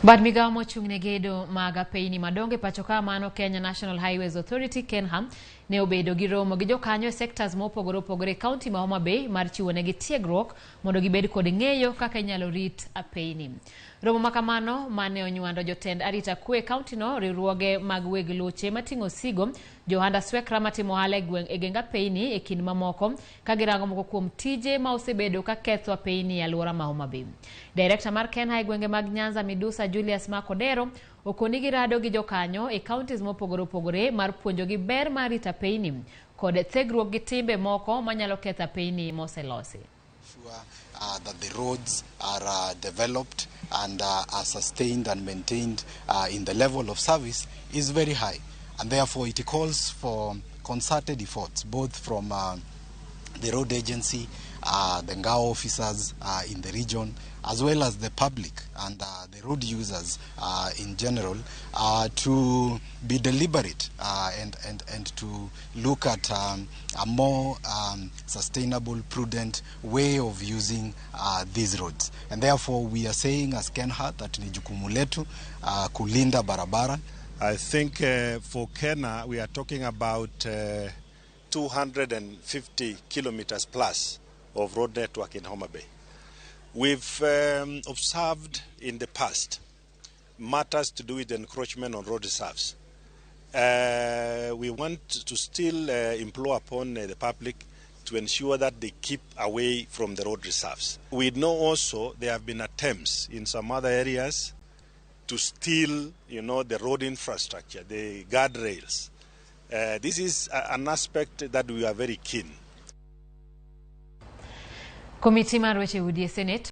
Bad migawo mochung'ne gedo mag apeini madongo pacho ka mano Kenya National Highways Authority KENHA ne obedo gi romo gi jokanyo e sectors mopogore opogore kaunti ma Homa Bay mar chiwo negi tiegruok mondo gibed kod ng'eyo kaka inyalo rit apeini. Romo makamano mane onywando jotend arita kwe kaunti no, riwruoge mag weg loche mating'o sigo, johanda swekra matimo ohala e geng apeini e kind mamoko ka girango moko kuom tije ma osebedo ka ketho apeini e alwora ma Homa Bay. Director mar KENHA e gwenge mag Nyanza Midusa Julius Makodero okoni girado gi jokanyo e counties mopogore opogore mar puonjogi ber mar rito apeini kod thegruok gi timbe moko manyalo ketho apeini moselosi. That the roads are developed and are sustained and maintained in the level of service is very high, and therefore it calls for concerted efforts both from the road agency, the NGAO officers in the region, as well as the public and the road users in general, to be deliberate and to look at a more sustainable, prudent way of using these roads. And therefore we are saying as KENHA that ni jukumu letu kulinda barabara. I think for KENHA we are talking about 250 kilometers plus of road network in Homa Bay. We've observed in the past matters to do with encroachment on road reserves. We want to still implore upon the public to ensure that they keep away from the road reserves. We know also there have been attempts in some other areas to steal, the road infrastructure, the guardrails. This is an aspect that we are very keen. Committee mar weche udi e Senate